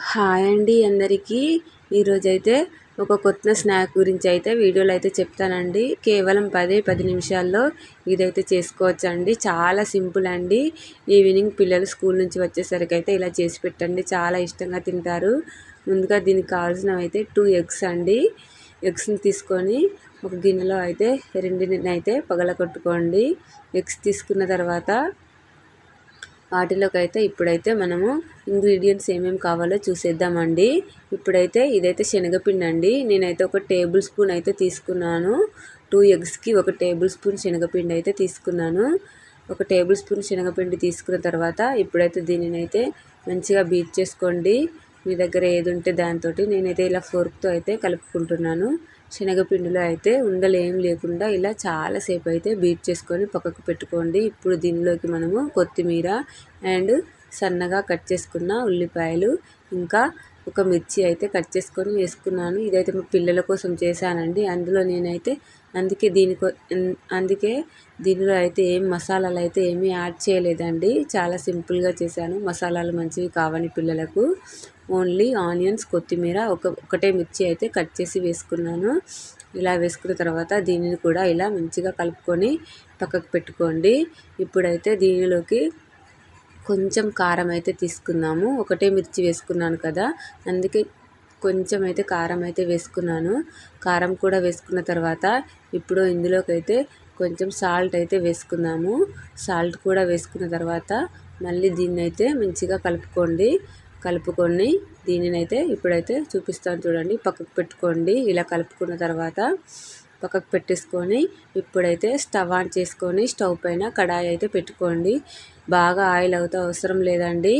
Hi అండి అందరికీ. ఈరోజైతే ఒక కొత్త స్నాక్ గురించి అయితే వీడియోలో అయితే చెప్తానండి. కేవలం 10 నిమిషాల్లో ఇదైతే చేసుకోవచ్చండి. చాలా సింపుల్ అండి. ఈవినింగ్ పిల్లలు స్కూల్ నుంచి వచ్చేసరికి అయితే ఇలా చేసి పెట్టండి, చాలా ఇష్టంగా తింటారు. ముందుగా దీనికి కావాల్సినవి అయితే 2 ఎగ్స్ అండి. ఎగ్స్ని తీసుకొని ఒక గిన్నెలో అయితే రెండింటిని అయితే పగలగొట్టుకోండి. ఎగ్స్ తీసుకున్న తర్వాత వాటిలోకి అయితే ఇప్పుడైతే మనము ఇంగ్రీడియంట్స్ ఏమేమి కావాలో చూసేద్దామండి. ఇప్పుడైతే ఇదైతే శనగపిండి అండి. నేనైతే ఒక టేబుల్ స్పూన్ అయితే తీసుకున్నాను. 2 ఎగ్స్కి ఒక టేబుల్ స్పూన్ శనగపిండి అయితే తీసుకున్నాను. ఒక టేబుల్ స్పూన్ శనగపిండి తీసుకున్న తర్వాత ఇప్పుడైతే దీనిని అయితే మంచిగా బీట్ చేసుకోండి. మీ దగ్గర ఏది ఉంటే దాంతో. నేనైతే ఇలా ఫోర్క్తో అయితే కలుపుకుంటున్నాను. శనగపిండిలో అయితే ఉండలు ఏం లేకుండా ఇలా చాలాసేపు అయితే బీట్ చేసుకొని పక్కకు పెట్టుకోండి. ఇప్పుడు దీనిలోకి మనము కొత్తిమీర అండ్ సన్నగా కట్ చేసుకున్న ఉల్లిపాయలు, ఇంకా ఒక మిర్చి అయితే కట్ చేసుకొని వేసుకున్నాను. ఇదైతే మా పిల్లల కోసం చేశానండి. అందుకే దీనిలో అయితే ఏం మసాలాలు అయితే ఏమీ యాడ్ చేయలేదండి. చాలా సింపుల్గా చేశాను. మసాలాలు మంచివి కావని పిల్లలకు. ఓన్లీ ఆనియన్స్, కొత్తిమీర, ఒకటే మిర్చి అయితే కట్ చేసి వేసుకున్నాను. ఇలా వేసుకున్న తర్వాత దీనిని కూడా ఇలా మంచిగా కలుపుకొని పక్కకు పెట్టుకోండి. ఇప్పుడైతే దీనిలోకి కొంచెం కారం అయితే తీసుకుందాము. ఒకటే మిర్చి వేసుకున్నాను కదా, అందుకే కొంచెం అయితే కారం అయితే వేసుకున్నాను. కారం కూడా వేసుకున్న తర్వాత ఇప్పుడు ఇందులోకి అయితే కొంచెం సాల్ట్ అయితే వేసుకుందాము. సాల్ట్ కూడా వేసుకున్న తర్వాత మళ్ళీ దీన్ని అయితే మంచిగా కలుపుకొని దీనినైతే ఇప్పుడైతే చూపిస్తాను చూడండి. పక్కకు పెట్టుకోండి. ఇలా కలుపుకున్న తర్వాత పక్కకు పెట్టేసుకొని ఇప్పుడైతే స్టవ్ ఆన్ చేసుకొని స్టవ్ పైన కడాయి అయితే పెట్టుకోండి. బాగా ఆయిల్ అవుతా అవసరం లేదండి,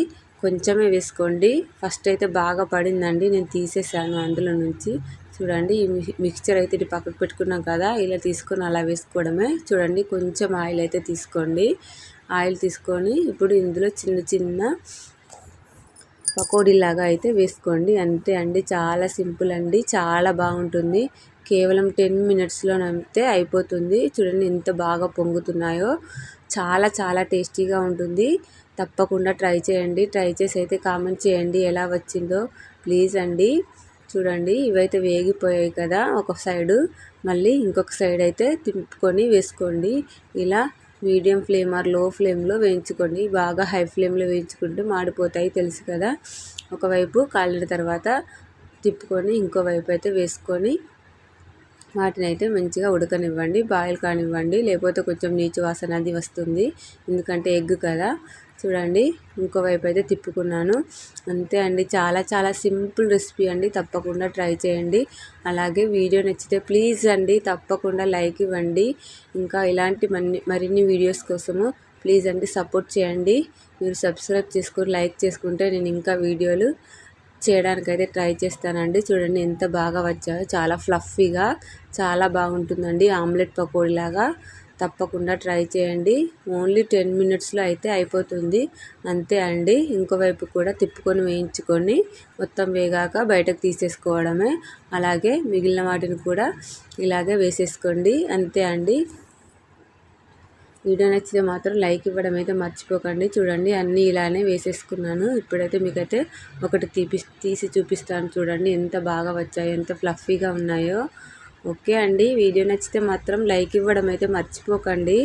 కొంచెమే వేసుకోండి. ఫస్ట్ అయితే బాగా పడిందండి, నేను తీసేసాను అందులో నుంచి. చూడండి, ఈ మిక్చర్ అయితే ఇది పక్కకు పెట్టుకున్నాం కదా, ఇలా తీసుకొని అలా వేసుకోవడమే. చూడండి, కొంచెం ఆయిల్ అయితే తీసుకోండి. ఆయిల్ తీసుకొని ఇప్పుడు ఇందులో చిన్న చిన్న పకోడీలాగా అయితే వేసుకోండి. అంతే అండి, చాలా సింపుల్ అండి, చాలా బాగుంటుంది. కేవలం 10 మినిట్స్లోనైతే అయిపోతుంది. చూడండి ఎంత బాగా పొంగుతున్నాయో. చాలా చాలా టేస్టీగా ఉంటుంది. తప్పకుండా ట్రై చేయండి. ట్రై చేసి అయితే కామెంట్ చేయండి ఎలా వచ్చిందో ప్లీజ్ అండి. చూడండి, ఇవైతే వేగిపోయాయి కదా ఒక సైడు, మళ్ళీ ఇంకొక సైడ్ అయితే తిప్పుకొని వేసుకోండి. ఇలా మీడియం ఫ్లేమ్ ఆర్ లో ఫ్లేమ్లో వేయించుకోండి. బాగా హై ఫ్లేమ్లో వేయించుకుంటే మాడిపోతాయి, తెలుసు కదా. ఒకవైపు కాలిన తర్వాత తిప్పుకొని ఇంకోవైపు అయితే వేసుకొని వాటిని అయితే మంచిగా ఉడకనివ్వండి, బాయిల్ కానివ్వండి. లేకపోతే కొంచెం నీచు వాసన అది వస్తుంది, ఎందుకంటే ఎగ్ కదా. చూడండి, ఇంకోవైపు అయితే తిప్పుకున్నాను. అంతే అండి, చాలా చాలా సింపుల్ రెసిపీ అండి. తప్పకుండా ట్రై చేయండి. అలాగే వీడియో నచ్చితే ప్లీజ్ అండి తప్పకుండా లైక్ ఇవ్వండి. ఇంకా ఇలాంటి మరిన్ని వీడియోస్ కోసము ప్లీజ్ అండి సపోర్ట్ చేయండి. మీరు సబ్స్క్రైబ్ చేసుకొని లైక్ చేసుకుంటే నేను ఇంకా వీడియోలు చేయడానికైతే ట్రై చేస్తానండి. చూడండి ఎంత బాగా వచ్చాయో, చాలా ఫ్లఫీగా చాలా బాగుంటుందండి, ఆమ్లెట్ పకోడీలాగా. తప్పకుండా ట్రై చేయండి. ఓన్లీ 10 మినిట్స్లో అయితే అయిపోతుంది. అంతే అండి, ఇంకోవైపు కూడా తిప్పుకొని వేయించుకొని మొత్తం వేగాక బయటకు తీసేసుకోవడమే. అలాగే మిగిలిన వాటిని కూడా ఇలాగే వేసేసుకోండి. అంతే అండి. వీడియో నచ్చితే మాత్రం లైక్ ఇవ్వడం అయితే మర్చిపోకండి. చూడండి, అన్నీ ఇలానే వేసేసుకున్నాను. ఇప్పుడైతే మీకైతే ఒకటి తీసి చూపిస్తాను. చూడండి ఎంత బాగా వచ్చాయో, ఎంత ఫ్లఫీగా ఉన్నాయో. ఓకే అండి, వీడియో నచ్చితే మాత్రం లైక్ ఇవ్వడం అయితే మర్చిపోకండి.